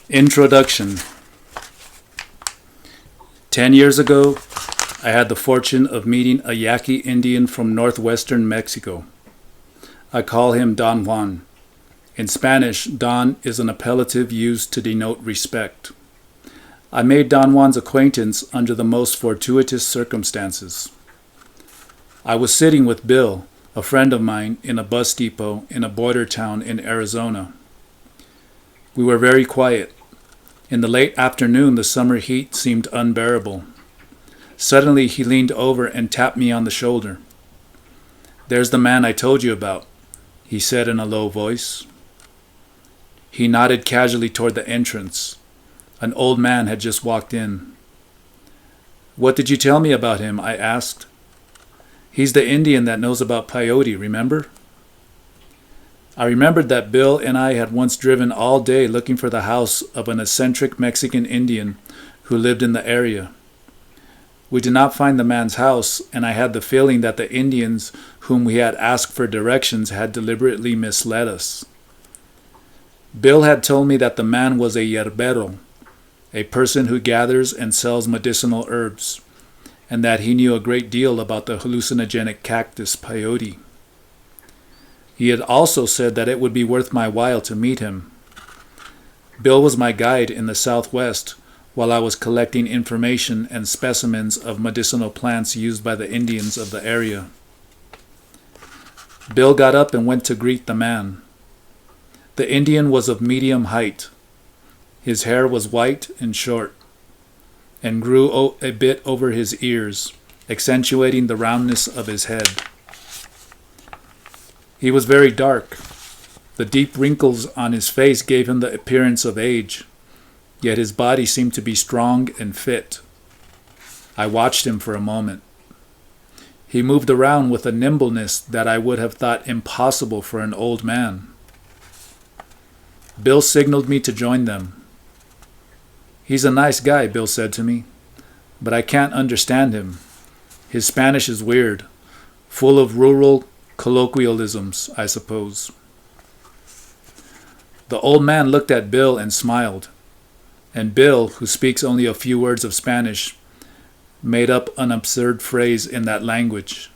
Introduction. 10 years ago, I had the fortune of meeting a Yaqui Indian from northwestern Mexico. I call him Don Juan. In Spanish, Don is an appellative used to denote respect. I made Don Juan's acquaintance under the most fortuitous circumstances. I was sitting with Bill, a friend of mine, in a bus depot in a border town in Arizona. We were very quiet. In the late afternoon, the summer heat seemed unbearable. Suddenly, he leaned over and tapped me on the shoulder. "There's the man I told you about," he said in a low voice. He nodded casually toward the entrance. An old man had just walked in. "What did you tell me about him?" I asked. "He's the Indian that knows about peyote, remember?" I remembered that Bill and I had once driven all day looking for the house of an eccentric Mexican Indian who lived in the area. We did not find the man's house, and I had the feeling that the Indians whom we had asked for directions had deliberately misled us. Bill had told me that the man was a yerbero, a person who gathers and sells medicinal herbs, and that he knew a great deal about the hallucinogenic cactus peyote. He had also said that it would be worth my while to meet him. Bill was my guide in the Southwest while I was collecting information and specimens of medicinal plants used by the Indians of the area. Bill got up and went to greet the man. The Indian was of medium height. His hair was white and short, and grew a bit over his ears, accentuating the roundness of his head. He was very dark. The deep wrinkles on his face gave him the appearance of age, yet his body seemed to be strong and fit. I watched him for a moment. He moved around with a nimbleness that I would have thought impossible for an old man. Bill signaled me to join them. "He's a nice guy," Bill said to me, "but I can't understand him. His Spanish is weird, full of rural colloquialisms, I suppose." The old man looked at Bill and smiled, and Bill, who speaks only a few words of Spanish, made up an absurd phrase in that language.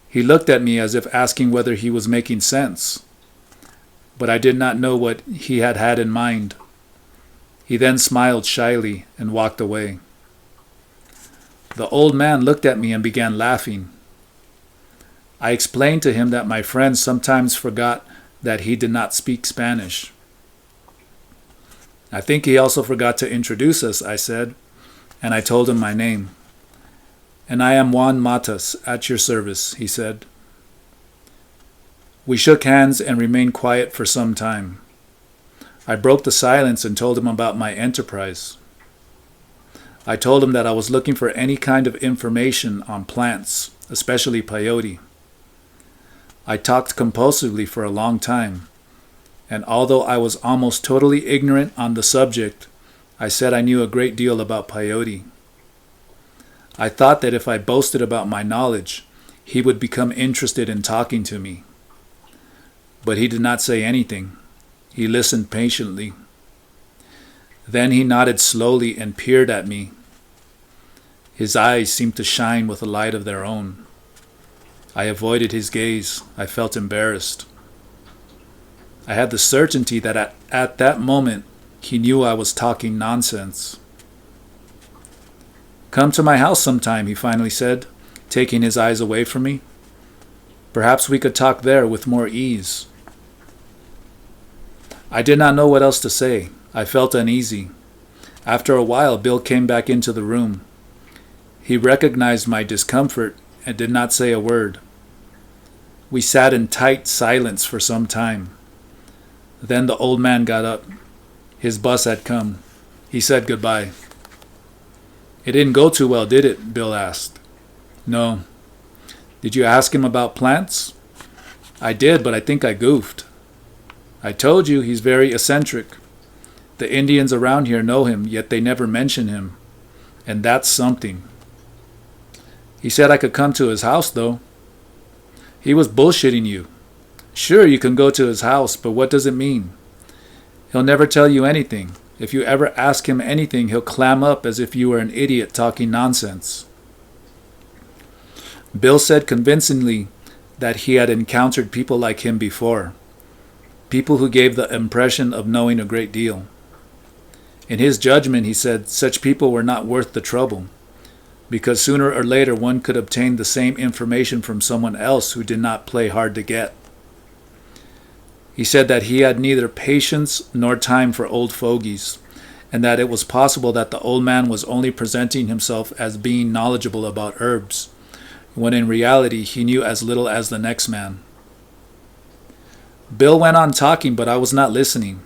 He looked at me as if asking whether he was making sense, but I did not know what he had had in mind. He then smiled shyly and walked away. The old man looked at me and began laughing. I explained to him that my friend sometimes forgot that he did not speak Spanish. "I think he also forgot to introduce us," I said, and I told him my name. "And I am Juan Matas, at your service," he said. We shook hands and remained quiet for some time. I broke the silence and told him about my enterprise. I told him that I was looking for any kind of information on plants, especially peyote. I talked compulsively for a long time, and although I was almost totally ignorant on the subject, I said I knew a great deal about peyote. I thought that if I boasted about my knowledge, he would become interested in talking to me. But he did not say anything. He listened patiently. Then he nodded slowly and peered at me. His eyes seemed to shine with a light of their own. I avoided his gaze. I felt embarrassed. I had the certainty that at that moment he knew I was talking nonsense. "Come to my house sometime," he finally said, taking his eyes away from me. "Perhaps we could talk there with more ease." I did not know what else to say. I felt uneasy. After a while, Bill came back into the room. He recognized my discomfort and did not say a word. We sat in tight silence for some time. Then the old man got up. His bus had come. He said goodbye. "It didn't go too well, did it?" Bill asked. "No." "Did you ask him about plants?" "I did, but I think I goofed." "I told you he's very eccentric. The Indians around here know him, yet they never mention him. And that's something." "He said I could come to his house, though." "He was bullshitting you. Sure, you can go to his house, but what does it mean? He'll never tell you anything. If you ever ask him anything, he'll clam up as if you were an idiot talking nonsense. Bill said convincingly that he had encountered people like him before, people who gave the impression of knowing a great deal. In his judgment, he said, such people were not worth the trouble, because sooner or later one could obtain the same information from someone else who did not play hard to get. He said that he had neither patience nor time for old fogies, and that it was possible that the old man was only presenting himself as being knowledgeable about herbs, when in reality he knew as little as the next man. Bill went on talking, but I was not listening.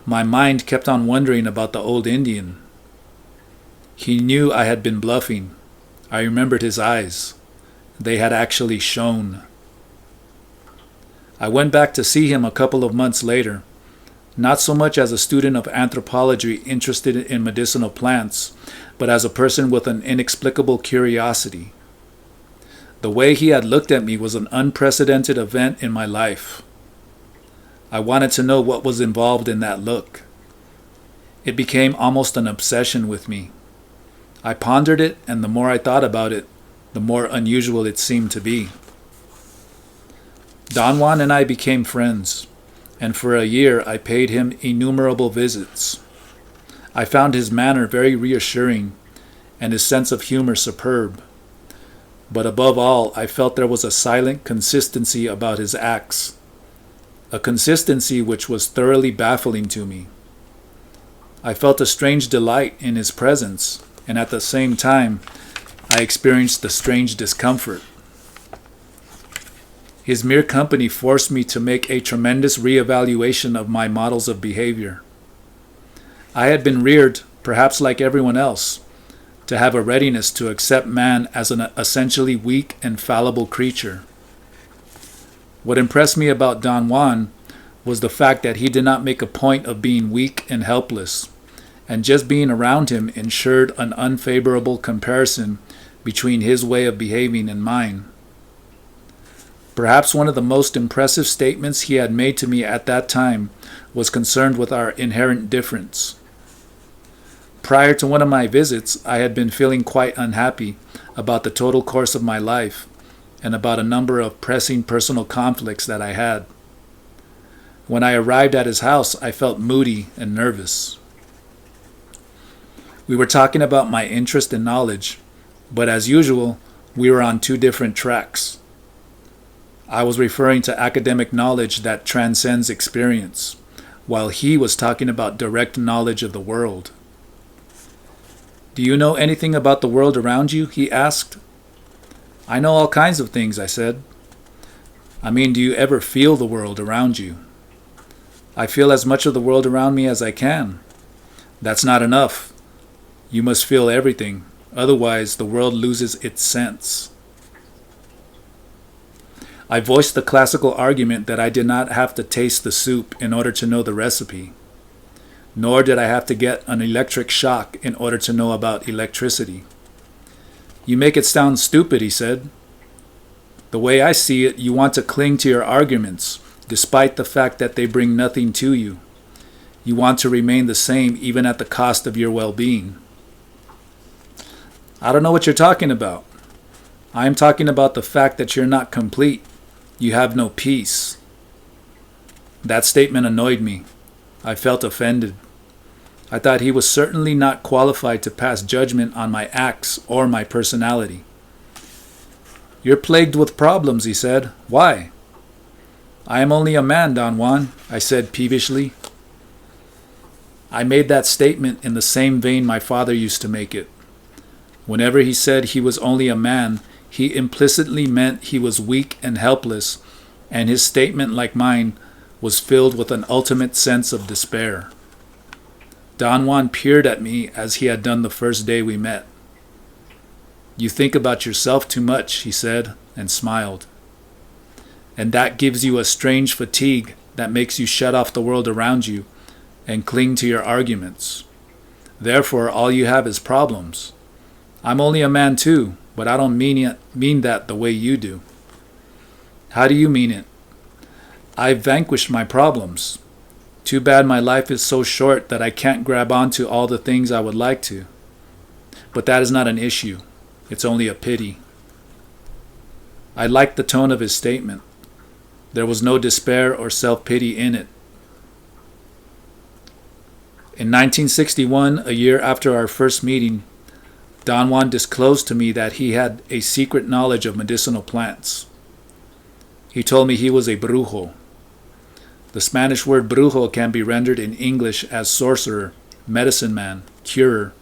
My mind kept on wondering about the old Indian. He knew I had been bluffing. I remembered his eyes. They had actually shone. I went back to see him a couple of months later, not so much as a student of anthropology interested in medicinal plants, but as a person with an inexplicable curiosity. The way he had looked at me was an unprecedented event in my life. I wanted to know what was involved in that look. It became almost an obsession with me. I pondered it, and the more I thought about it, the more unusual it seemed to be. Don Juan and I became friends, and for a year I paid him innumerable visits. I found his manner very reassuring, and his sense of humor superb. But above all, I felt there was a silent consistency about his acts, a consistency which was thoroughly baffling to me. I felt a strange delight in his presence, and at the same time, I experienced a strange discomfort. His mere company forced me to make a tremendous reevaluation of my models of behavior. I had been reared, perhaps like everyone else, to have a readiness to accept man as an essentially weak and fallible creature. What impressed me about Don Juan was the fact that he did not make a point of being weak and helpless, and just being around him ensured an unfavorable comparison between his way of behaving and mine. Perhaps one of the most impressive statements he had made to me at that time was concerned with our inherent difference. Prior to one of my visits, I had been feeling quite unhappy about the total course of my life and about a number of pressing personal conflicts that I had. When I arrived at his house, I felt moody and nervous. We were talking about my interest in knowledge, but as usual, we were on two different tracks. I was referring to academic knowledge that transcends experience, while he was talking about direct knowledge of the world. "Do you know anything about the world around you?" he asked. "I know all kinds of things," I said. "I mean, do you ever feel the world around you?" "I feel as much of the world around me as I can." "That's not enough. You must feel everything. Otherwise, the world loses its sense." I voiced the classical argument that I did not have to taste the soup in order to know the recipe, nor did I have to get an electric shock in order to know about electricity. "You make it sound stupid," he said. "The way I see it, you want to cling to your arguments, despite the fact that they bring nothing to you. You want to remain the same even at the cost of your well-being." "I don't know what you're talking about." "I am talking about the fact that you're not complete. You have no peace." That statement annoyed me. I felt offended. I thought he was certainly not qualified to pass judgment on my acts or my personality. "You're plagued with problems," he said. "Why?" "I am only a man, Don Juan," I said peevishly. I made that statement in the same vein my father used to make it. Whenever he said he was only a man, he implicitly meant he was weak and helpless, and his statement, like mine, was filled with an ultimate sense of despair. Don Juan peered at me as he had done the first day we met. "You think about yourself too much," he said, and smiled. "And that gives you a strange fatigue that makes you shut off the world around you and cling to your arguments. Therefore, all you have is problems. I'm only a man too, but I don't mean that the way you do." "How do you mean it?" "I've vanquished my problems. Too bad my life is so short that I can't grab onto all the things I would like to. But that is not an issue. It's only a pity. I liked the tone of his statement. There was no despair or self-pity in it. In 1961, a year after our first meeting, Don Juan disclosed to me that he had a secret knowledge of medicinal plants. He told me he was a brujo. The Spanish word brujo can be rendered in English as sorcerer, medicine man, curer.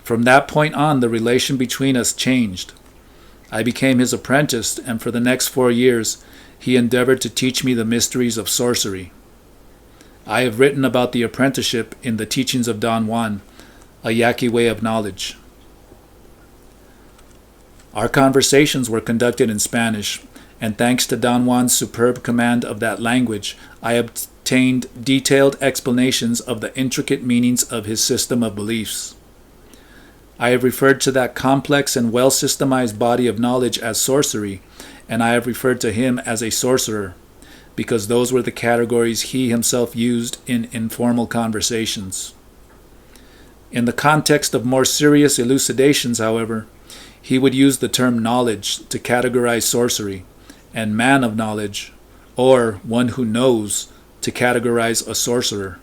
From that point on, the relation between us changed. I became his apprentice, and for the next 4 years, he endeavored to teach me the mysteries of sorcery. I have written about the apprenticeship in the Teachings of Don Juan, a Yaqui way of knowledge. Our conversations were conducted in Spanish, and thanks to Don Juan's superb command of that language, I obtained detailed explanations of the intricate meanings of his system of beliefs. I have referred to that complex and well-systemized body of knowledge as sorcery, and I have referred to him as a sorcerer, because those were the categories he himself used in informal conversations. In the context of more serious elucidations, however, he would use the term knowledge to categorize sorcery, and man of knowledge, or one who knows, to categorize a sorcerer.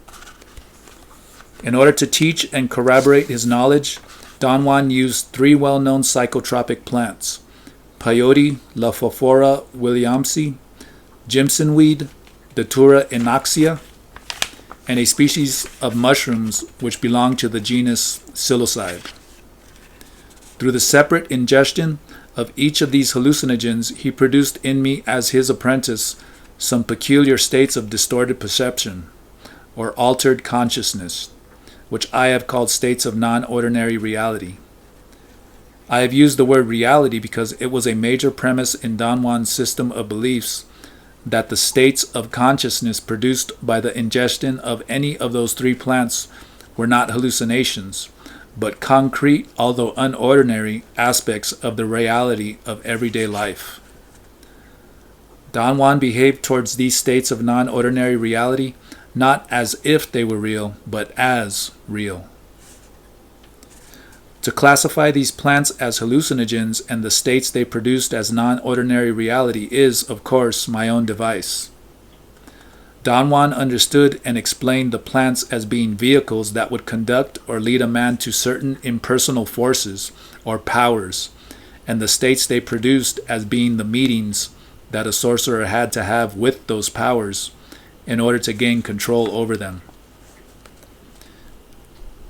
In order to teach and corroborate his knowledge, Don Juan used 3 well-known psychotropic plants: peyote, Lophophora williamsi, jimsonweed, Datura inoxia, and a species of mushrooms which belong to the genus psilocybe. Through the separate ingestion of each of these hallucinogens, he produced in me as his apprentice some peculiar states of distorted perception, or altered consciousness, which I have called states of non-ordinary reality. I have used the word reality because it was a major premise in Don Juan's system of beliefs that the states of consciousness produced by the ingestion of any of those 3 plants were not hallucinations, but concrete, although unordinary, aspects of the reality of everyday life. Don Juan behaved towards these states of non-ordinary reality not as if they were real, but as real. To classify these plants as hallucinogens and the states they produced as non-ordinary reality is, of course, my own device. Don Juan understood and explained the plants as being vehicles that would conduct or lead a man to certain impersonal forces or powers, and the states they produced as being the meetings that a sorcerer had to have with those powers in order to gain control over them.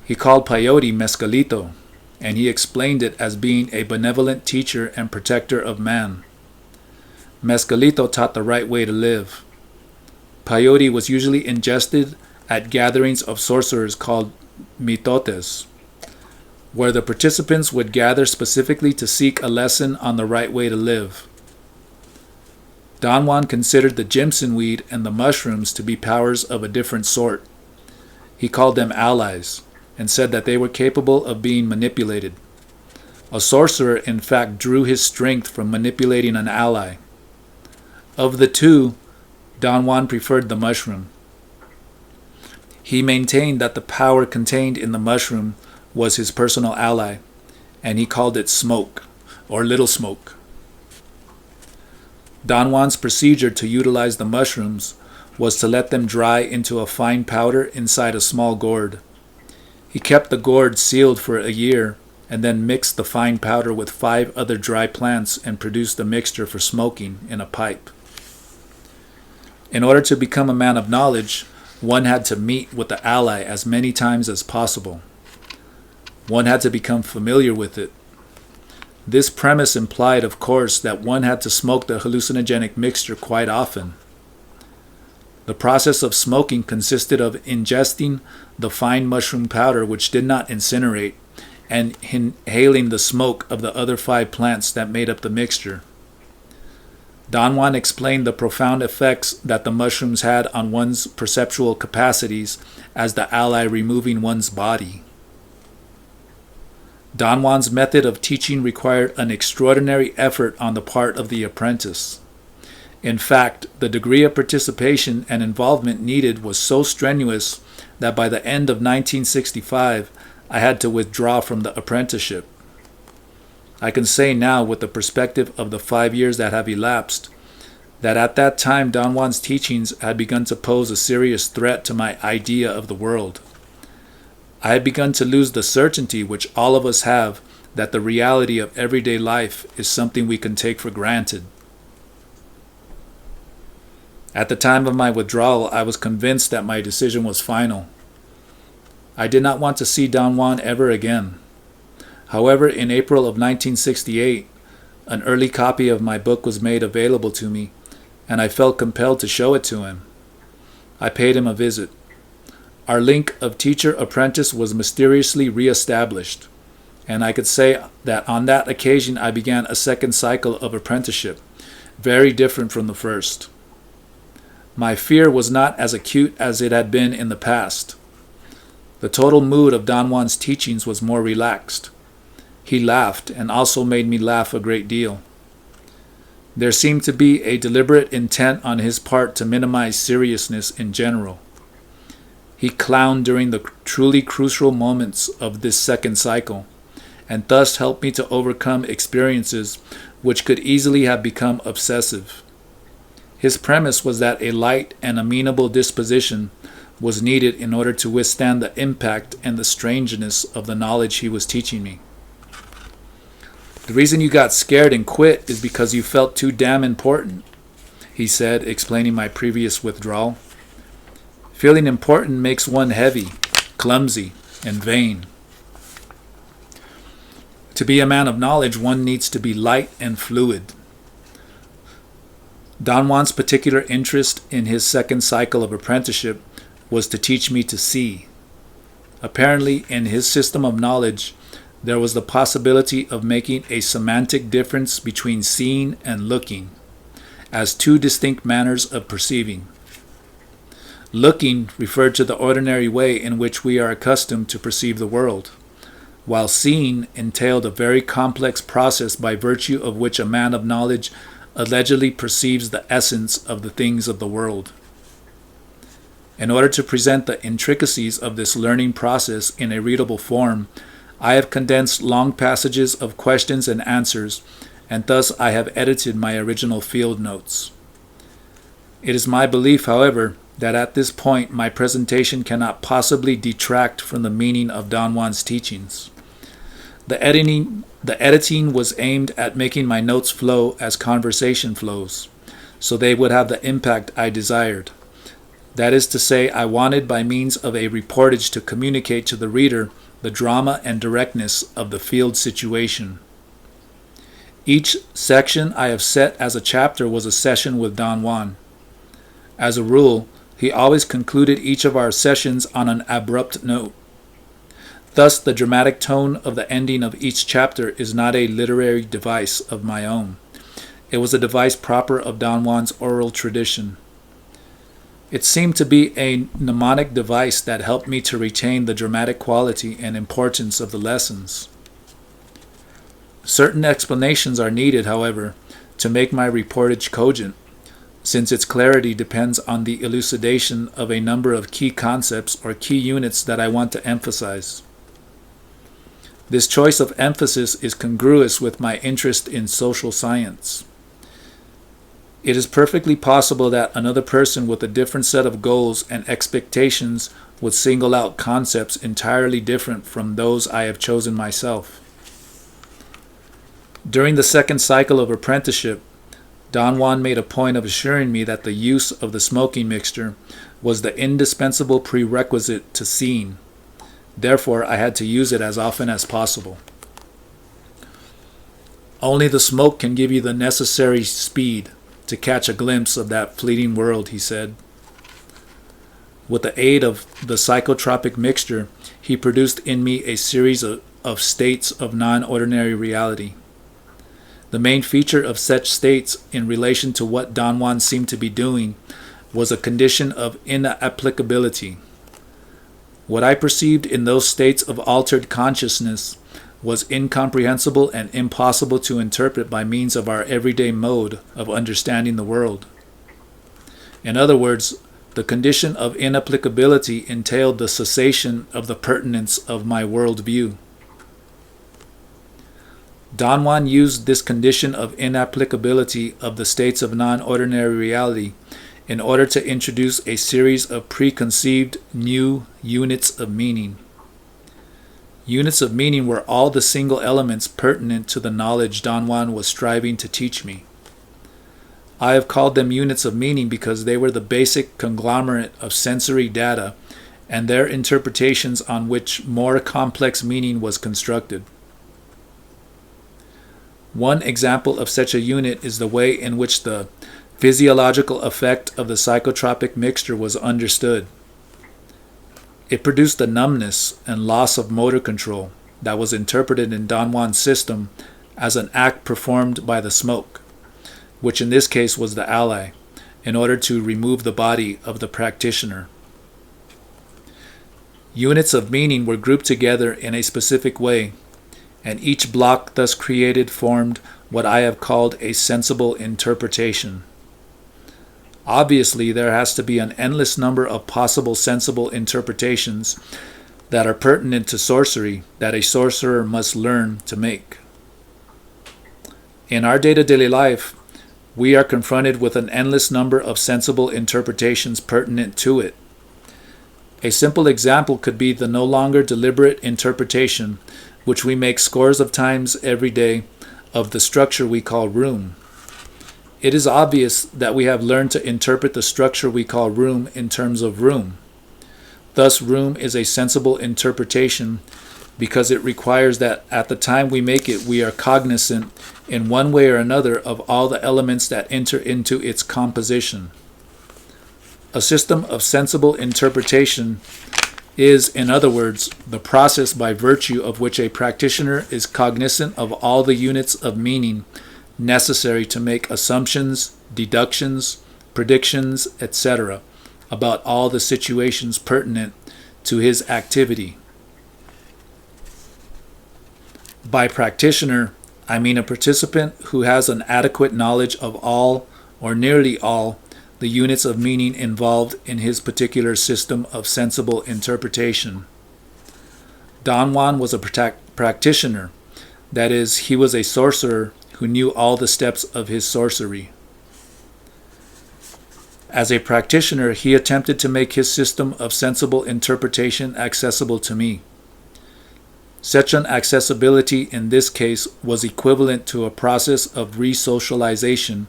He called peyote mezcalito, and he explained it as being a benevolent teacher and protector of man. Mezcalito taught the right way to live. Peyote was usually ingested at gatherings of sorcerers called mitotes, where the participants would gather specifically to seek a lesson on the right way to live. Don Juan considered the jimson weed and the mushrooms to be powers of a different sort. He called them allies, and said that they were capable of being manipulated. A sorcerer, in fact, drew his strength from manipulating an ally. Of the 2, Don Juan preferred the mushroom. He maintained that the power contained in the mushroom was his personal ally, and he called it smoke, or little smoke. Don Juan's procedure to utilize the mushrooms was to let them dry into a fine powder inside a small gourd. He kept the gourd sealed for a year and then mixed the fine powder with 5 other dry plants and produced a mixture for smoking in a pipe. In order to become a man of knowledge, one had to meet with the ally as many times as possible. One had to become familiar with it. This premise implied, of course, that one had to smoke the hallucinogenic mixture quite often. The process of smoking consisted of ingesting the fine mushroom powder, which did not incinerate, and inhaling the smoke of the other 5 plants that made up the mixture. Don Juan explained the profound effects that the mushrooms had on one's perceptual capacities as the ally removing one's body. Don Juan's method of teaching required an extraordinary effort on the part of the apprentice. In fact, the degree of participation and involvement needed was so strenuous that by the end of 1965, I had to withdraw from the apprenticeship. I can say now, with the perspective of the 5 years that have elapsed, that at that time Don Juan's teachings had begun to pose a serious threat to my idea of the world. I had begun to lose the certainty which all of us have that the reality of everyday life is something we can take for granted. At the time of my withdrawal, I was convinced that my decision was final. I did not want to see Don Juan ever again. However, in April of 1968, an early copy of my book was made available to me, and I felt compelled to show it to him. I paid him a visit. Our link of teacher-apprentice was mysteriously reestablished, and I could say that on that occasion I began a second cycle of apprenticeship, very different from the first. My fear was not as acute as it had been in the past. The total mood of Don Juan's teachings was more relaxed. He laughed and also made me laugh a great deal. There seemed to be a deliberate intent on his part to minimize seriousness in general. He clowned during the truly crucial moments of this second cycle, and thus helped me to overcome experiences which could easily have become obsessive. His premise was that a light and amenable disposition was needed in order to withstand the impact and the strangeness of the knowledge he was teaching me. The reason you got scared and quit is because you felt too damn important, he said, explaining my previous withdrawal. Feeling important makes one heavy, clumsy, and vain. To be a man of knowledge, one needs to be light and fluid. Don Juan's particular interest in his second cycle of apprenticeship was to teach me to see. Apparently, in his system of knowledge, there was the possibility of making a semantic difference between seeing and looking, as two distinct manners of perceiving. Looking referred to the ordinary way in which we are accustomed to perceive the world, while seeing entailed a very complex process by virtue of which a man of knowledge allegedly perceives the essence of the things of the world. In order to present the intricacies of this learning process in a readable form, I have condensed long passages of questions and answers, and thus I have edited my original field notes. It is my belief, however, that at this point my presentation cannot possibly detract from the meaning of Don Juan's teachings. The editing was aimed at making my notes flow as conversation flows, so they would have the impact I desired. That is to say, I wanted by means of a reportage to communicate to the reader the drama and directness of the field situation. Each section I have set as a chapter was a session with Don Juan. As a rule, he always concluded each of our sessions on an abrupt note. Thus, the dramatic tone of the ending of each chapter is not a literary device of my own. It was a device proper of Don Juan's oral tradition. It seemed to be a mnemonic device that helped me to retain the dramatic quality and importance of the lessons. Certain explanations are needed, however, to make my reportage cogent, since its clarity depends on the elucidation of a number of key concepts or key units that I want to emphasize. This choice of emphasis is congruous with my interest in social science. It is perfectly possible that another person with a different set of goals and expectations would single out concepts entirely different from those I have chosen myself. During the second cycle of apprenticeship, Don Juan made a point of assuring me that the use of the smoking mixture was the indispensable prerequisite to seeing. Therefore, I had to use it as often as possible. Only the smoke can give you the necessary speed to catch a glimpse of that fleeting world, he said. With the aid of the psychotropic mixture, he produced in me a series of states of non-ordinary reality. The main feature of such states in relation to what Don Juan seemed to be doing was a condition of inapplicability. What I perceived in those states of altered consciousness was incomprehensible and impossible to interpret by means of our everyday mode of understanding the world. In other words, the condition of inapplicability entailed the cessation of the pertinence of my worldview. Don Juan used this condition of inapplicability of the states of non-ordinary reality in order to introduce a series of preconceived new units of meaning. Units of meaning were all the single elements pertinent to the knowledge Don Juan was striving to teach me. I have called them units of meaning because they were the basic conglomerate of sensory data and their interpretations on which more complex meaning was constructed. One example of such a unit is the way in which the physiological effect of the psychotropic mixture was understood. It produced a numbness and loss of motor control that was interpreted in Don Juan's system as an act performed by the smoke, which in this case was the ally, in order to remove the body of the practitioner. Units of meaning were grouped together in a specific way, and each block thus created formed what I have called a sensible interpretation. Obviously, there has to be an endless number of possible sensible interpretations that are pertinent to sorcery that a sorcerer must learn to make. In our day-to-day life, we are confronted with an endless number of sensible interpretations pertinent to it. A simple example could be the no longer deliberate interpretation, which we make scores of times every day, of the structure we call room. It is obvious that we have learned to interpret the structure we call room in terms of room. Thus, room is a sensible interpretation because it requires that at the time we make it, we are cognizant in one way or another of all the elements that enter into its composition. A system of sensible interpretation is, in other words, the process by virtue of which a practitioner is cognizant of all the units of meaning necessary to make assumptions, deductions, predictions, etc. about all the situations pertinent to his activity. By practitioner, I mean a participant who has an adequate knowledge of all, or nearly all, the units of meaning involved in his particular system of sensible interpretation. Don Juan was a practitioner, that is, he was a sorcerer who knew all the steps of his sorcery. As a practitioner, he attempted to make his system of sensible interpretation accessible to me. Such an accessibility in this case was equivalent to a process of re-socialization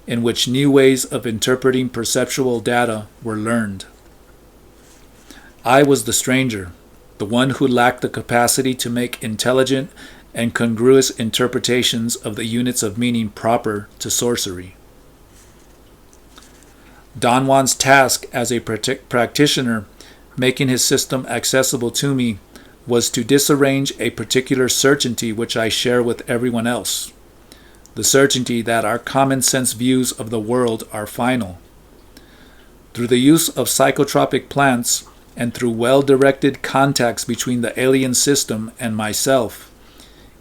in which new ways of interpreting perceptual data were learned. I was the stranger, the one who lacked the capacity to make intelligent and congruous interpretations of the units of meaning proper to sorcery. Don Juan's task as a practitioner, making his system accessible to me, was to disarrange a particular certainty which I share with everyone else. The certainty that our common sense views of the world are final. Through the use of psychotropic plants and through well-directed contacts between the alien system and myself,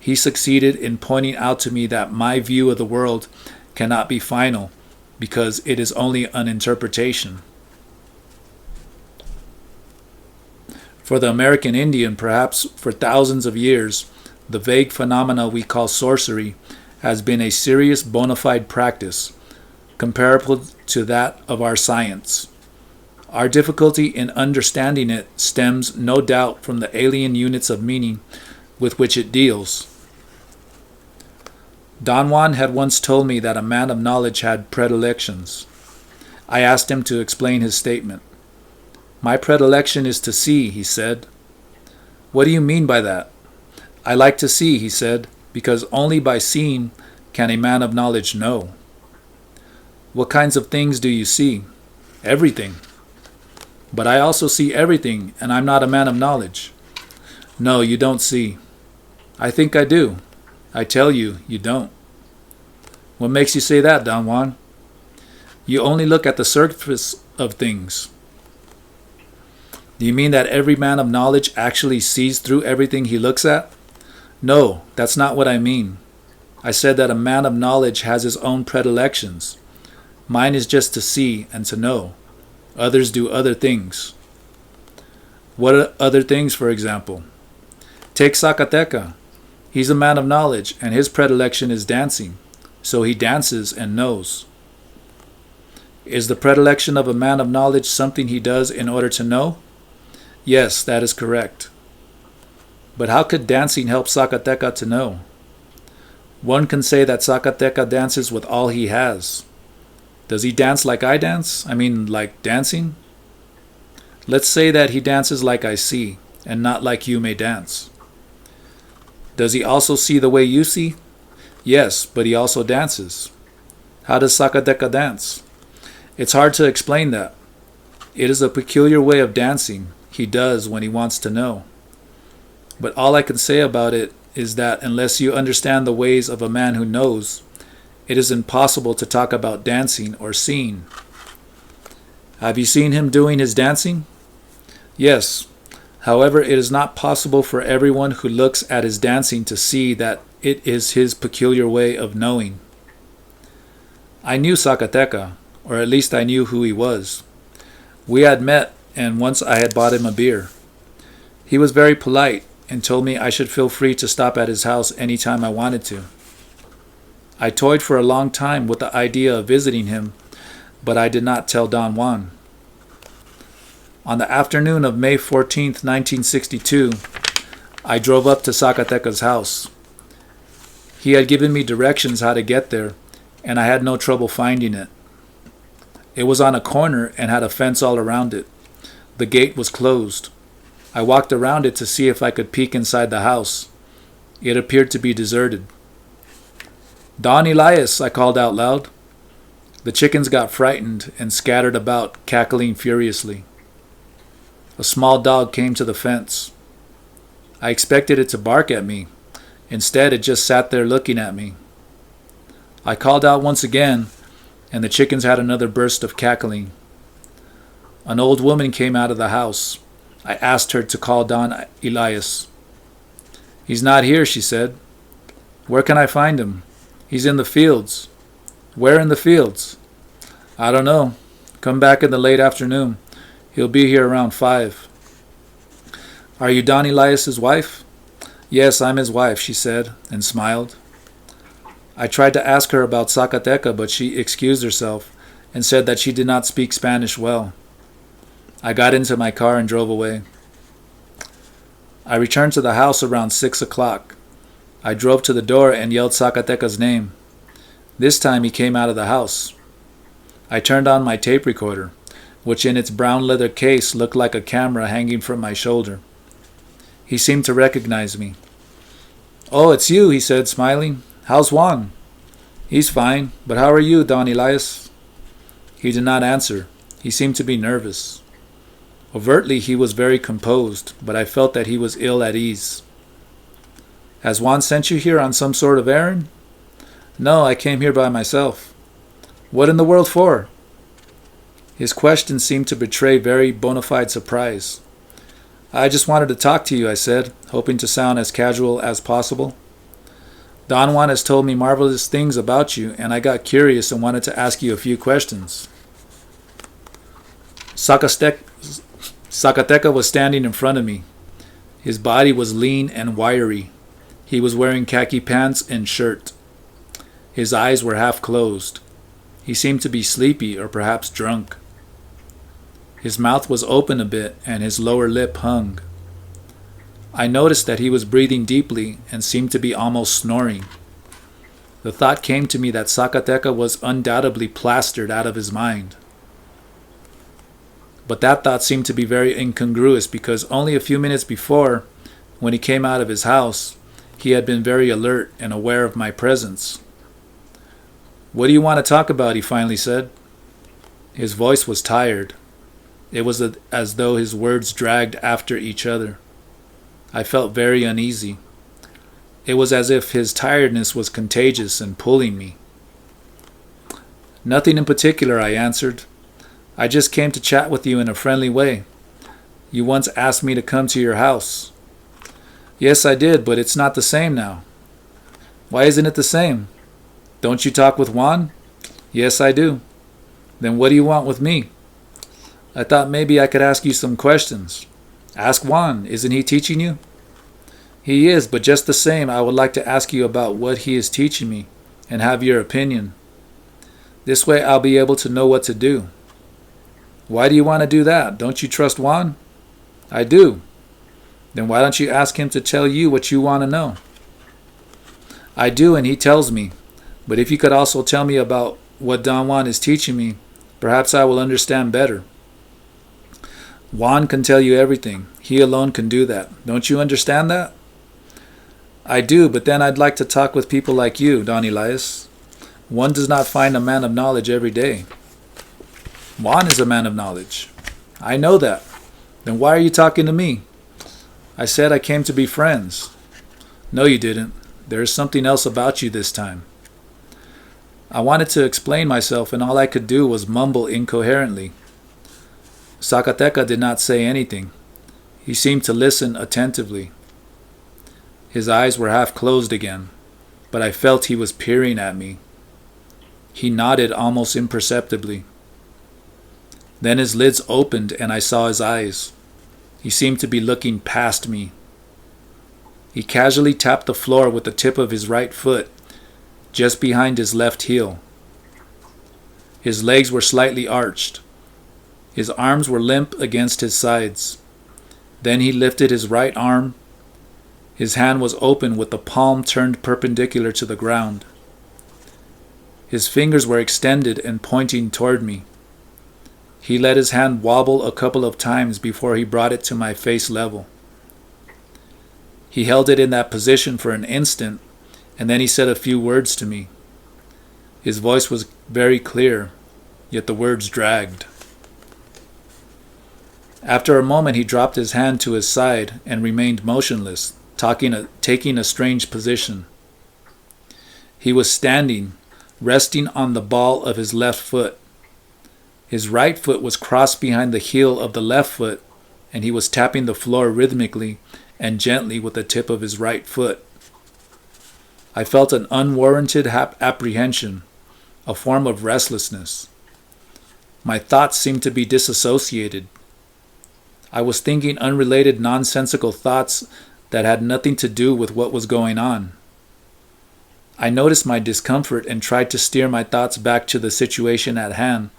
he succeeded in pointing out to me that my view of the world cannot be final because it is only an interpretation. For the American Indian, perhaps for thousands of years, the vague phenomena we call sorcery has been a serious bona fide practice, comparable to that of our science. Our difficulty in understanding it stems, no doubt, from the alien units of meaning with which it deals. Don Juan had once told me that a man of knowledge had predilections. I asked him to explain his statement. "My predilection is to see," he said. "What do you mean by that?" "I like to see," he said, "because only by seeing can a man of knowledge know." "What kinds of things do you see?" "Everything." "But I also see everything, and I'm not a man of knowledge." "No, you don't see." "I think I do." "I tell you, you don't." "What makes you say that, Don Juan?" "You only look at the surface of things." "Do you mean that every man of knowledge actually sees through everything he looks at?" No, that's not what I mean. I said that a man of knowledge has his own predilections. Mine is just to see and to know. Others do other things. What are other things, for example? Take Zacatecas. He's a man of knowledge, and his predilection is dancing, so he dances and knows. Is the predilection of a man of knowledge something he does in order to know? Yes, that is correct. But how could dancing help Zacatecas to know? One can say that Zacatecas dances with all he has. Does he dance like I dance? I mean, like dancing? Let's say that he dances like I see, and not like you may dance. Does he also see the way you see? Yes, but he also dances. How does Zacatecas dance? It's hard to explain that. It is a peculiar way of dancing he does when he wants to know. But all I can say about it is that unless you understand the ways of a man who knows, it is impossible to talk about dancing or seeing. Have you seen him doing his dancing? Yes. However, it is not possible for everyone who looks at his dancing to see that it is his peculiar way of knowing. I knew Zacatecas, or at least I knew who he was. We had met, and once I had bought him a beer. He was very polite and told me I should feel free to stop at his house any time I wanted to. I toyed for a long time with the idea of visiting him, but I did not tell Don Juan. On the afternoon of May 14th, 1962, I drove up to Zacatecas' house. He had given me directions how to get there, and I had no trouble finding it. It was on a corner and had a fence all around it. The gate was closed. I walked around it to see if I could peek inside the house. It appeared to be deserted. "Don Elias," I called out loud. The chickens got frightened and scattered about, cackling furiously. A small dog came to the fence. I expected it to bark at me. Instead, it just sat there looking at me. I called out once again, and the chickens had another burst of cackling. An old woman came out of the house. I asked her to call Don Elias. "He's not here," she said. "Where can I find him?" "He's in the fields." "Where in the fields?" "I don't know. Come back in the late afternoon. He'll be here around 5. "Are you Don Elias's wife?" "Yes, I'm his wife," she said, and smiled. I tried to ask her about Zacatecas, but she excused herself and said that she did not speak Spanish well. I got into my car and drove away. I returned to the house around 6 o'clock. I drove to the door and yelled Zacatecas' name. This time he came out of the house. I turned on my tape recorder, which in its brown leather case looked like a camera hanging from my shoulder. He seemed to recognize me. "Oh, it's you," he said, smiling. "How's Juan?" "He's fine, but how are you, Don Elias?" He did not answer. He seemed to be nervous. Overtly, he was very composed, but I felt that he was ill at ease. "Has Juan sent you here on some sort of errand?" "No, I came here by myself." "What in the world for?" His question seemed to betray very bona fide surprise. "I just wanted to talk to you," I said, hoping to sound as casual as possible. "Don Juan has told me marvelous things about you, and I got curious and wanted to ask you a few questions." Zacatecas was standing in front of me. His body was lean and wiry. He was wearing khaki pants and shirt. His eyes were half closed. He seemed to be sleepy or perhaps drunk. His mouth was open a bit and his lower lip hung. I noticed that he was breathing deeply and seemed to be almost snoring. The thought came to me that Zacatecas was undoubtedly plastered out of his mind. But that thought seemed to be very incongruous because only a few minutes before, when he came out of his house, he had been very alert and aware of my presence. "What do you want to talk about?" he finally said. His voice was tired. It was as though his words dragged after each other. I felt very uneasy. It was as if his tiredness was contagious and pulling me. "Nothing in particular," I answered. "I just came to chat with you in a friendly way. You once asked me to come to your house." Yes, I did, but it's not the same now. Why isn't it the same? Don't you talk with Juan? Yes, I do. Then what do you want with me? I thought maybe I could ask you some questions. Ask Juan. Isn't he teaching you? He is, but just the same, I would like to ask you about what he is teaching me and have your opinion. This way I'll be able to know what to do. Why do you want to do that? Don't you trust Juan? I do. Then why don't you ask him to tell you what you want to know? I do, and he tells me. But if you could also tell me about what Don Juan is teaching me, perhaps I will understand better. Juan can tell you everything. He alone can do that. Don't you understand that? I do, but then I'd like to talk with people like you, Don Elias. One does not find a man of knowledge every day. Juan is a man of knowledge. I know that. Then why are you talking to me? I said I came to be friends. No, you didn't. There is something else about you this time. I wanted to explain myself, and all I could do was mumble incoherently. Zacateca did not say anything. He seemed to listen attentively. His eyes were half closed again, but I felt he was peering at me. He nodded almost imperceptibly. Then his lids opened and I saw his eyes. He seemed to be looking past me. He casually tapped the floor with the tip of his right foot, just behind his left heel. His legs were slightly arched. His arms were limp against his sides. Then he lifted his right arm. His hand was open with the palm turned perpendicular to the ground. His fingers were extended and pointing toward me. He let his hand wobble a couple of times before he brought it to my face level. He held it in that position for an instant, and then he said a few words to me. His voice was very clear, yet the words dragged. After a moment he dropped his hand to his side and remained motionless, taking a strange position. He was standing, resting on the ball of his left foot. His right foot was crossed behind the heel of the left foot, and he was tapping the floor rhythmically and gently with the tip of his right foot. I felt an unwarranted apprehension, a form of restlessness. My thoughts seemed to be disassociated. I was thinking unrelated, nonsensical thoughts that had nothing to do with what was going on. I noticed my discomfort and tried to steer my thoughts back to the situation at hand,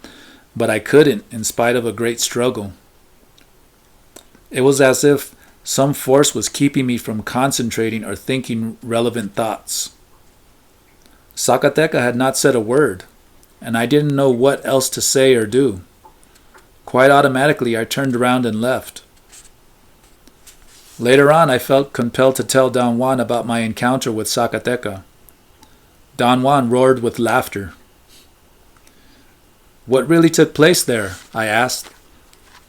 but I couldn't, in spite of a great struggle. It was as if some force was keeping me from concentrating or thinking relevant thoughts. Zacateca had not said a word, and I didn't know what else to say or do. Quite automatically, I turned around and left. Later on, I felt compelled to tell Don Juan about my encounter with Zacateca. Don Juan roared with laughter. What really took place there? I asked.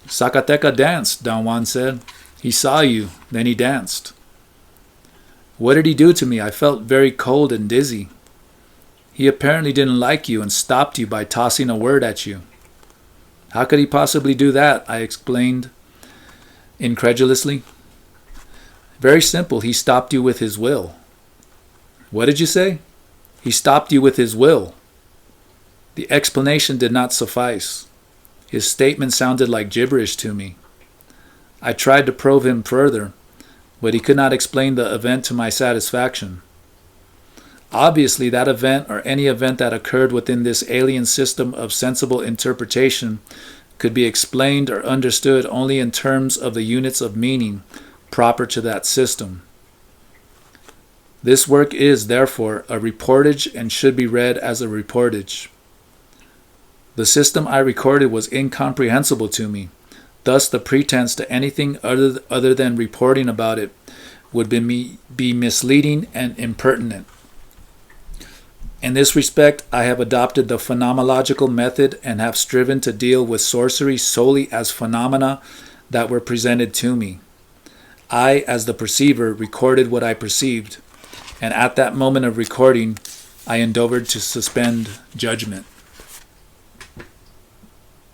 Zacateca danced, Don Juan said. He saw you, then he danced. What did he do to me? I felt very cold and dizzy. He apparently didn't like you and stopped you by tossing a word at you. How could he possibly do that? I explained incredulously. Very simple. He stopped you with his will. What did you say? He stopped you with his will. The explanation did not suffice. His statement sounded like gibberish to me. I tried to probe him further, but he could not explain the event to my satisfaction. Obviously, that event or any event that occurred within this alien system of sensible interpretation could be explained or understood only in terms of the units of meaning proper to that system. This work is, therefore, a reportage and should be read as a reportage. The system I recorded was incomprehensible to me. Thus, the pretense to anything other than reporting about it would be misleading and impertinent. In this respect, I have adopted the phenomenological method and have striven to deal with sorcery solely as phenomena that were presented to me. I, as the perceiver, recorded what I perceived, and at that moment of recording, I endeavored to suspend judgment.